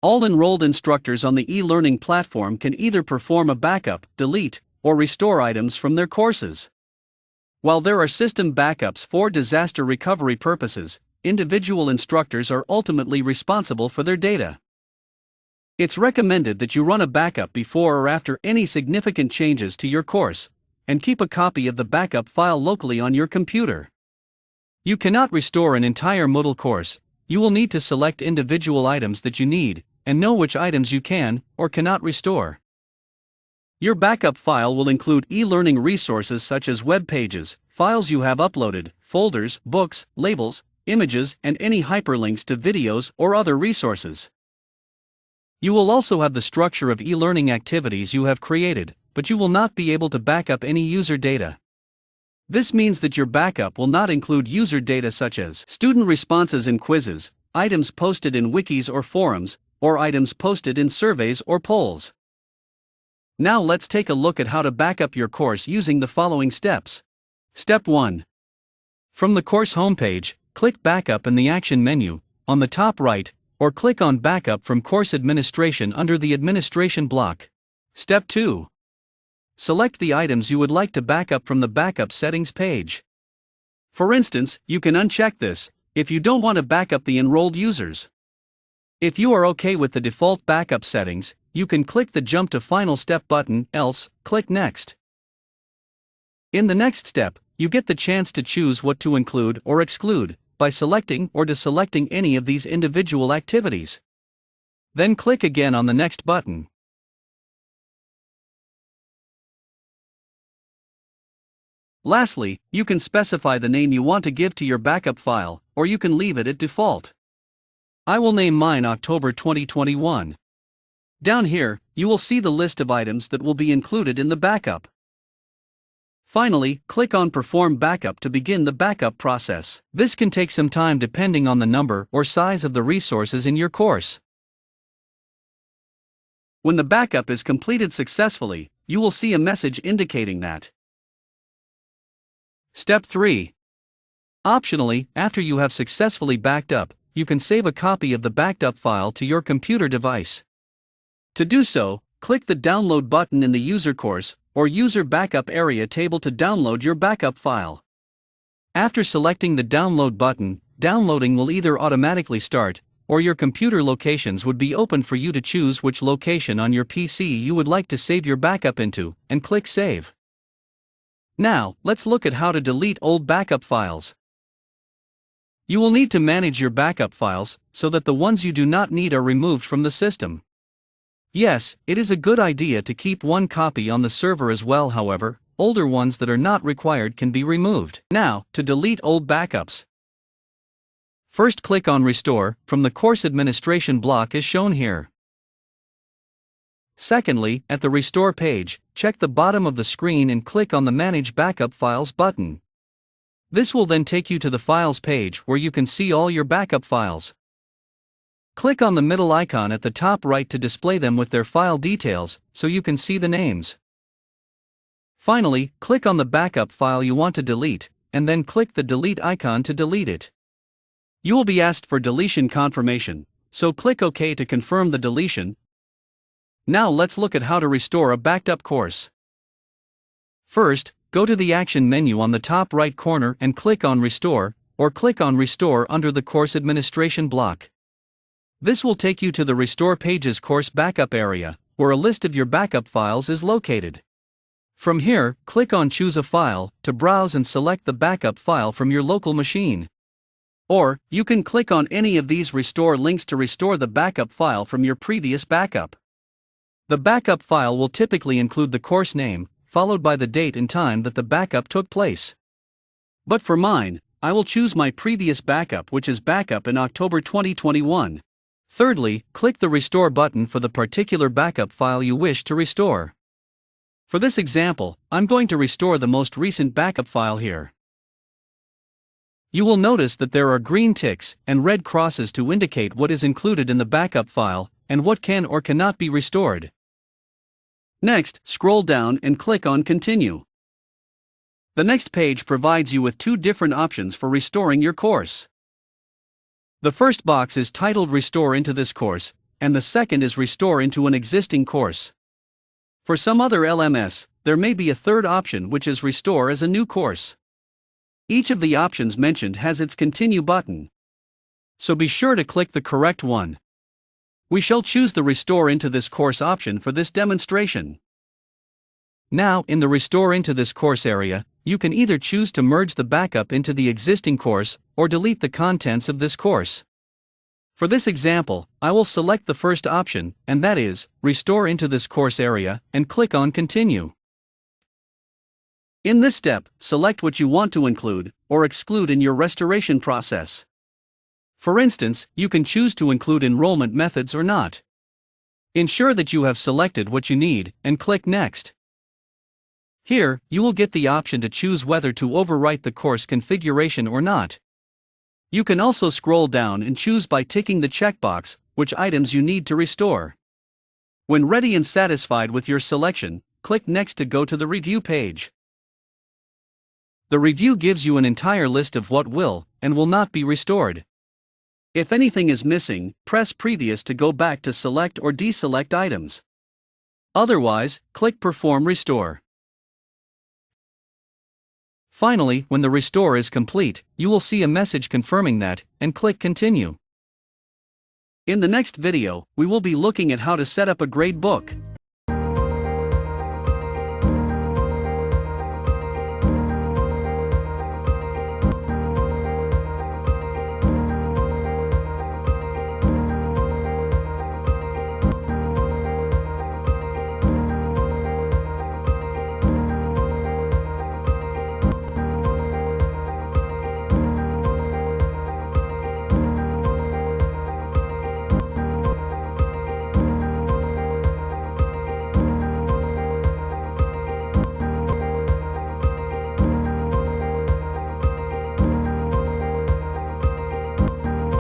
All enrolled instructors on the e-learning platform can either perform a backup, delete, or restore items from their courses. While there are system backups for disaster recovery purposes, individual instructors are ultimately responsible for their data. It's recommended that you run a backup before or after any significant changes to your course, and keep a copy of the backup file locally on your computer. You cannot restore an entire Moodle course. You will need to select individual items that you need, and know which items you can or cannot restore. Your backup file will include e-learning resources such as web pages, files you have uploaded, folders, books, labels, images, and any hyperlinks to videos or other resources. You will also have the structure of e-learning activities you have created, but you will not be able to back up any user data. This means that your backup will not include user data such as student responses in quizzes, items posted in wikis or forums, or items posted in surveys or polls. Now let's take a look at how to back up your course using the following steps. Step 1. From the course homepage, click Backup in the Action menu, on the top right, or click on Backup from Course Administration under the Administration block. Step 2. Select the items you would like to back up from the Backup Settings page. For instance, you can uncheck this if you don't want to back up the enrolled users. If you are okay with the default backup settings, you can click the Jump to Final Step button, else, click Next. In the next step, you get the chance to choose what to include or exclude by selecting or deselecting any of these individual activities. Then click again on the Next button. Lastly, you can specify the name you want to give to your backup file, or you can leave it at default. I will name mine October 2021. Down here, you will see the list of items that will be included in the backup. Finally, click on Perform Backup to begin the backup process. This can take some time depending on the number or size of the resources in your course. When the backup is completed successfully, you will see a message indicating that. Step 3. Optionally, after you have successfully backed up, you can save a copy of the backed up file to your computer device. To do so, click the Download button in the User Course or User Backup area table to download your backup file. After selecting the Download button, downloading will either automatically start, or your computer locations would be open for you to choose which location on your PC you would like to save your backup into, and click Save. Now, let's look at how to delete old backup files. You will need to manage your backup files so that the ones you do not need are removed from the system. Yes, it is a good idea to keep one copy on the server as well. However, older ones that are not required can be removed. Now, to delete old backups. First, click on Restore from the Course Administration block as shown here. Secondly, at the Restore page, check the bottom of the screen and click on the Manage Backup Files button. This will then take you to the Files page where you can see all your backup files. Click on the middle icon at the top right to display them with their file details so you can see the names. Finally, click on the backup file you want to delete, and then click the Delete icon to delete it. You will be asked for deletion confirmation, so click OK to confirm the deletion. Now let's look at how to restore a backed up course. First, go to the Action menu on the top right corner and click on Restore, or click on Restore under the Course Administration block. This will take you to the Restore Pages course backup area, where a list of your backup files is located. From here, click on Choose a File to browse and select the backup file from your local machine. Or, you can click on any of these restore links to restore the backup file from your previous backup. The backup file will typically include the course name, followed by the date and time that the backup took place. But for mine, I will choose my previous backup, which is backup in October 2021. Thirdly, click the Restore button for the particular backup file you wish to restore. For this example, I'm going to restore the most recent backup file here. You will notice that there are green ticks and red crosses to indicate what is included in the backup file and what can or cannot be restored. Next, scroll down and click on Continue. The next page provides you with two different options for restoring your course. The first box is titled Restore into this course, and the second is restore into an existing course. For some other LMS, there may be a third option, which is restore as a new course. Each of the options mentioned has its continue button, so be sure to click the correct one. We shall choose the restore into this course option for this demonstration. Now, in the restore into this course area, you can either choose to merge the backup into the existing course or delete the contents of this course. For this example, I will select the first option, and that is, restore into this course area, and click on continue. In this step, select what you want to include or exclude in your restoration process. For instance, you can choose to include enrollment methods or not. Ensure that you have selected what you need, and click Next. Here, you will get the option to choose whether to overwrite the course configuration or not. You can also scroll down and choose by ticking the checkbox which items you need to restore. When ready and satisfied with your selection, click Next to go to the review page. The review gives you an entire list of what will and will not be restored. If anything is missing, press Previous to go back to select or deselect items. Otherwise, click Perform Restore. Finally, when the restore is complete, you will see a message confirming that, and click Continue. In the next video, we will be looking at how to set up a grade book.